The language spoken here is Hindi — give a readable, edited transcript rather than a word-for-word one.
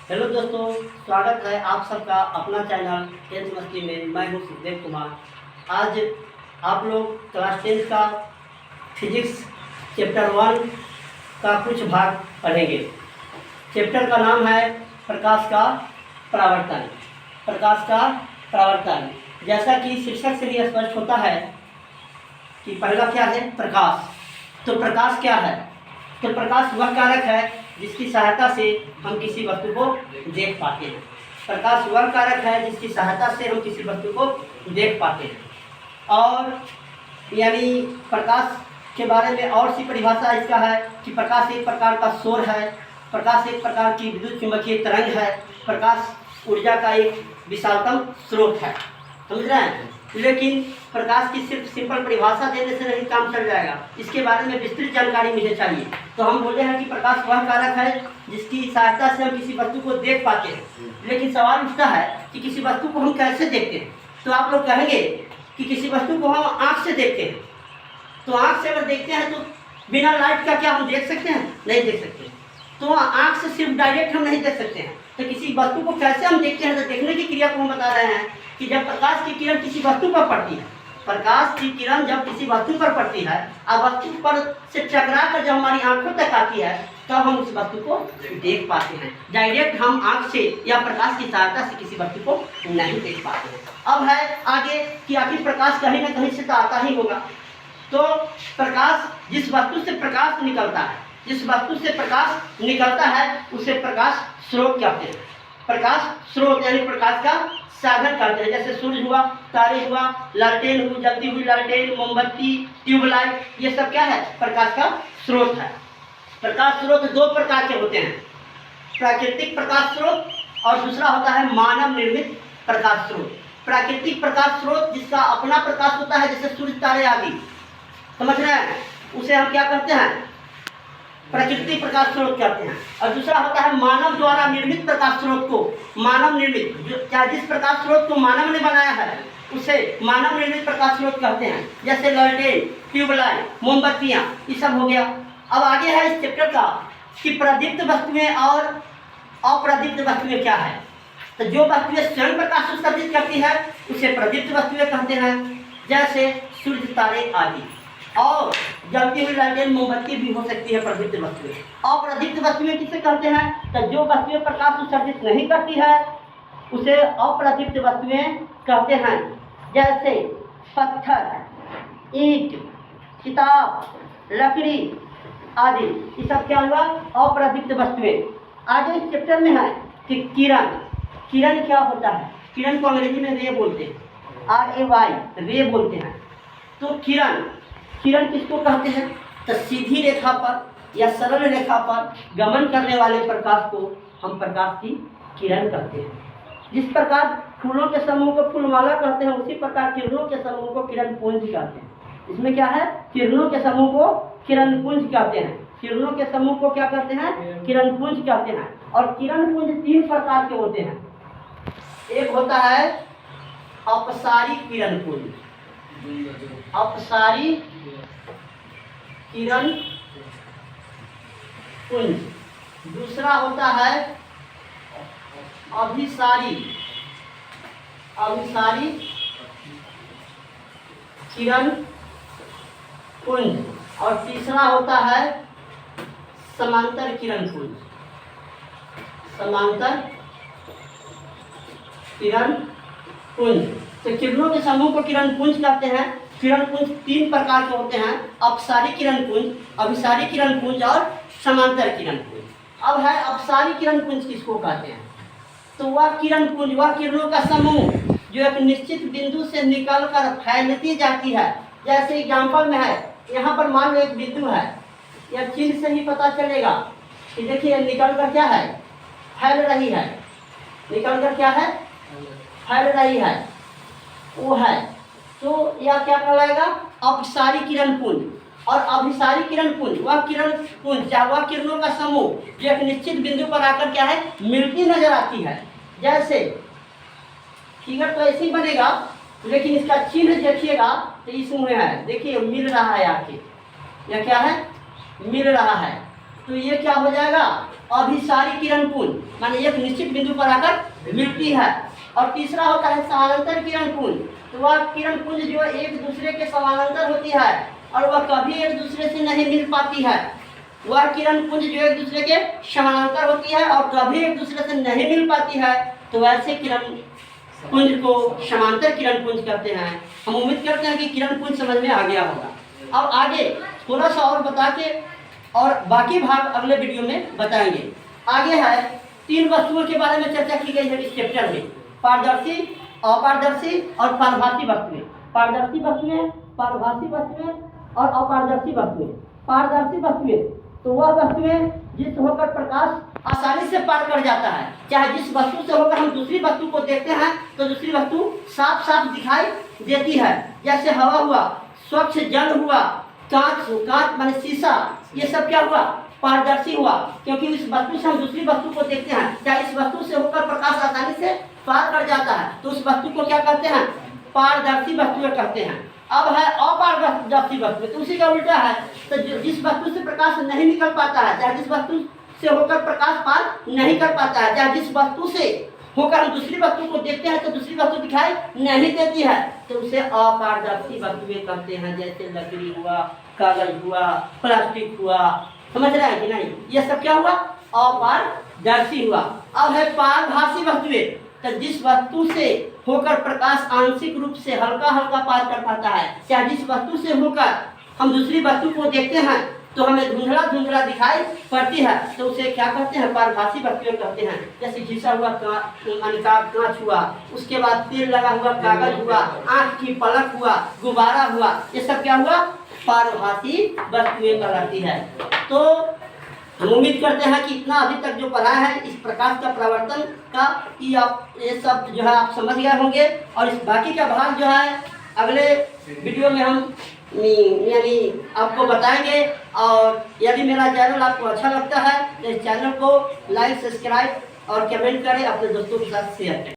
हेलो दोस्तों, स्वागत है आप सबका अपना चैनल टेंथ मस्ती में। मैं हूँ सुखदेव कुमार। आज आप लोग क्लास 10 का फिजिक्स चैप्टर 1 का कुछ भाग पढ़ेंगे। चैप्टर का नाम है प्रकाश का परावर्तन। प्रकाश का परावर्तन, जैसा कि शीर्षक से भी स्पष्ट होता है कि पहला क्या है, प्रकाश। तो प्रकाश क्या है? तो प्रकाश वह कारक है जिसकी सहायता से हम किसी वस्तु को देख पाते हैं। प्रकाश वह कारक है जिसकी सहायता से हम किसी वस्तु को देख पाते हैं। और यानी प्रकाश के बारे में और सी परिभाषा इसका है कि प्रकाश एक प्रकार का शोर है, प्रकाश एक प्रकार की विद्युत चुंबकीय तरंग है, प्रकाश ऊर्जा का एक विशालतम स्रोत है। समझ रहे हैं? लेकिन प्रकाश की सिर्फ सिंपल परिभाषा देने से नहीं काम चल जाएगा, इसके बारे में विस्तृत जानकारी मुझे चाहिए। तो हम बोले हैं कि प्रकाश वह कारक है जिसकी सहायता से हम किसी वस्तु को देख पाते हैं। लेकिन सवाल उठता है कि किसी वस्तु को हम कैसे देखते हैं? तो आप लोग कहेंगे कि किसी वस्तु को हम आँख से देखते हैं। तो आँख से अगर देखते हैं तो बिना लाइट का क्या हम देख सकते हैं? नहीं देख सकते। तो आँख से सिर्फ डायरेक्ट हम नहीं देख सकते हैं। तो किसी वस्तु को कैसे हम देखते हैं? तो देखने की क्रिया को हम बता रहे हैं कि जब प्रकाश की किरण किसी वस्तु पर पड़ती है, प्रकाश की किरण जब किसी वस्तु पर पड़ती है और वस्तु पर से टकरा कर जब हमारी आंखों तक आती है तब हम उस वस्तु को देख पाते हैं। डायरेक्ट हम आंख से या प्रकाश की सहायता से किसी वस्तु को नहीं देख पाते हैं। अब है आगे कि आखिर प्रकाश कहीं ना कहीं से तो आता ही होगा। तो प्रकाश, जिस वस्तु से प्रकाश निकलता है, जिस वस्तु से प्रकाश निकलता है उसे प्रकाश स्रोत कहते हैं। प्रकाश स्रोत यानी प्रकाश का साधन कहते हैं। जैसे सूर्य हुआ, तारे हुआ, लालटेन हुई, जलती हुई लालटेन, मोमबत्ती, ट्यूबलाइट, ये सब क्या है? प्रकाश का स्रोत है। प्रकाश स्रोत दो प्रकार के होते हैं, प्राकृतिक प्रकाश स्रोत और दूसरा होता है मानव निर्मित प्रकाश स्रोत। प्राकृतिक प्रकाश स्रोत जिसका अपना प्रकाश होता है, जैसे सूर्य, तारे आदि, समझ रहे हैं, उसे हम क्या कहते हैं? प्राकृतिक प्रकाश स्रोत कहते हैं। और दूसरा होता है मानव द्वारा निर्मित प्रकाश स्रोत को मानव निर्मित, जो जिस प्रकाश स्रोत को मानव ने बनाया है उसे मानव निर्मित प्रकाश स्रोत कहते हैं। जैसे लालटेन, ट्यूबलाइट, मोमबत्तियाँ, ये सब हो गया। अब आगे है इस चैप्टर का कि प्रदीप्त वस्तुएं और अप्रदीप्त वस्तुएं क्या है। तो जो वस्तुएं स्वयं प्रकाश उत्सर्जित करती है उसे प्रदीप्त वस्तुएं कहते हैं, जैसे सूर्य, तारे आदि। और जलती हुई लालटेन, मोमबत्ती भी हो सकती है प्रदीप्त वस्तुएं। अप्रदीप्त वस्तुएं किसे कहते हैं? तो जो वस्तुएं प्रकाश उत्सर्जित नहीं करती है उसे अप्रदीप्त वस्तुएं कहते हैं। जैसे पत्थर, ईंट, किताब, लकड़ी आदि, ये सब क्या हुआ? अप्रदीप्त वस्तुएं। आगे इस चैप्टर में है कि किरण। किरण क्या होता है? किरण को अंग्रेजी में रे बोलते हैं, RAY, रे बोलते हैं। तो किरण, किरण किसको कहते हैं? तो सीधी रेखा पर या सरल रेखा पर गमन करने वाले प्रकाश को हम प्रकाश की किरण कहते हैं। जिस प्रकार फूलों के समूह को फूलमाला कहते हैं, उसी प्रकार किरणों के समूह को किरण पुंज कहते हैं। इसमें क्या है? किरणों के समूह को किरण पुंज कहते हैं। किरणों के समूह को क्या कहते हैं? किरण पुंज कहते हैं। और किरण पुंज तीन प्रकार के होते हैं। एक होता है अपसारी किरण पुंज, अपसारी किरण पुंज। दूसरा होता है अभिसारी, अभिसारी किरण पुंज। और तीसरा होता है समांतर किरण पुंज, समांतर किरण पुंज। तो किरणों के समूह को किरण पुंज कहते हैं। किरण पुंज तीन प्रकार के होते हैं, अपसारी किरण पुंज, अभिसारी किरण पुंज और समांतर किरण पुंज। अब है अपसारी किरण पुंज किसको कहते हैं? तो वह किरण पुंज, वह किरणों का समूह जो एक निश्चित बिंदु से निकलकर फैलती जाती है। जैसे एग्जाम्पल में है, यहाँ पर मान लो एक बिंदु है, यह चिन्ह से ही पता चलेगा कि देखिए निकलकर क्या है? फैल रही है। निकलकर क्या है? फैल रही है, वो है। तो यह क्या कहलाएगा? अपसारी किरण पुंज। और अभिसारी किरण पुंज, वह किरण पुंज या वह किरणों का समूह जो एक निश्चित बिंदु पर आकर क्या है? मिलती नजर आती है। जैसे फिगर तो ऐसे ही बनेगा, लेकिन इसका चिन्ह देखिएगा तो इसमें है, देखिए मिल रहा है आके, यह क्या है? मिल रहा है। तो ये क्या हो जाएगा, अभिसारी किरण पुंज, माने एक निश्चित बिंदु पर आकर मिलती है। और तीसरा होता है समानांतर किरण पुंज, तो वह किरण पुंज जो एक दूसरे के समानांतर होती है और वह कभी एक दूसरे से नहीं मिल पाती है। वह किरण पुंज जो एक दूसरे के समानांतर होती है और कभी एक दूसरे से नहीं मिल पाती है, तो वैसे किरण पुंज को समांतर किरण पुंज कहते हैं। हम उम्मीद करते हैं कि किरण पुंज समझ में आ गया होगा। अब आगे थोड़ा सा और बता के और बाकी भाग अगले वीडियो में बताएंगे। आगे है 3 वस्तुओं के बारे में चर्चा की गई है इस चैप्टर में, पारदर्शी, अपारदर्शी और पारभासी वस्तुएं। पारदर्शी वस्तुएं, पारभासी वस्तुएं और अपारदर्शी वस्तुएं। पारदर्शी वस्तुएं तो वह वस्तुएं जिस होकर प्रकाश आसानी से पार कर जाता है, चाहे जिस वस्तु से होकर हम दूसरी वस्तु को देखते हैं तो दूसरी वस्तु साफ साफ दिखाई देती है। जैसे हवा हुआ, स्वच्छ जल हुआ, कांच माने शीशा, ये सब क्या हुआ, पारदर्शी हुआ, क्योंकि इस वस्तु से हम दूसरी वस्तु को देखते हैं, चाहे इस वस्तु से होकर प्रकाश आसानी से पार कर जाता है, तो उस वस्तु को क्या कहते हैं, पारदर्शी वस्तुएं कहते हैं। अब है अपारदर्शी वस्तु, तो उसी का उल्टा है। तो जिस वस्तु से प्रकाश नहीं निकल पाता है, चाहे जिस वस्तु से होकर प्रकाश पार नहीं कर पाता है, चाहे जिस वस्तु से होकर हम दूसरी वस्तु को देखते हैं तो दूसरी वस्तु दिखाई नहीं देती है, तो उसे अपारदर्शी वस्तुएं कहते हैं। जैसे लकड़ी हुआ, कागज हुआ, प्लास्टिक हुआ, समझ रहे हैं कि नहीं, ये सब क्या हुआ, अपारदर्शी हुआ। अब है पारभासी वस्तुएं, तो जिस वस्तु से होकर प्रकाश आंशिक रूप से हल्का हल्का पार कर पाता है, चाहे जिस वस्तु से होकर हम दूसरी वस्तु को देखते हैं तो हमें धुंधला धुंधला दिखाई पड़ती है, तो उसे क्या कहते हैं, पारभासी वस्तुएं कहते हैं। जैसे शीशा हुआ, कांच हुआ, उसके बाद तेल लगा हुआ कागज हुआ, आँख की पलक हुआ, गुब्बारा हुआ, ये सब क्या हुआ, पारभासी वस्तुएं कहलाती है। तो हम उम्मीद करते हैं कि इतना अभी तक जो पढ़ा है इस प्रकाश का प्रवर्तन का, कि आप ये सब जो है आप समझ गए होंगे। और इस बाकी का भाग जो है अगले वीडियो में हम यानी आपको बताएंगे। और यदि मेरा चैनल आपको अच्छा लगता है तो इस चैनल को लाइक, सब्सक्राइब और कमेंट करें, अपने दोस्तों के साथ शेयर करें।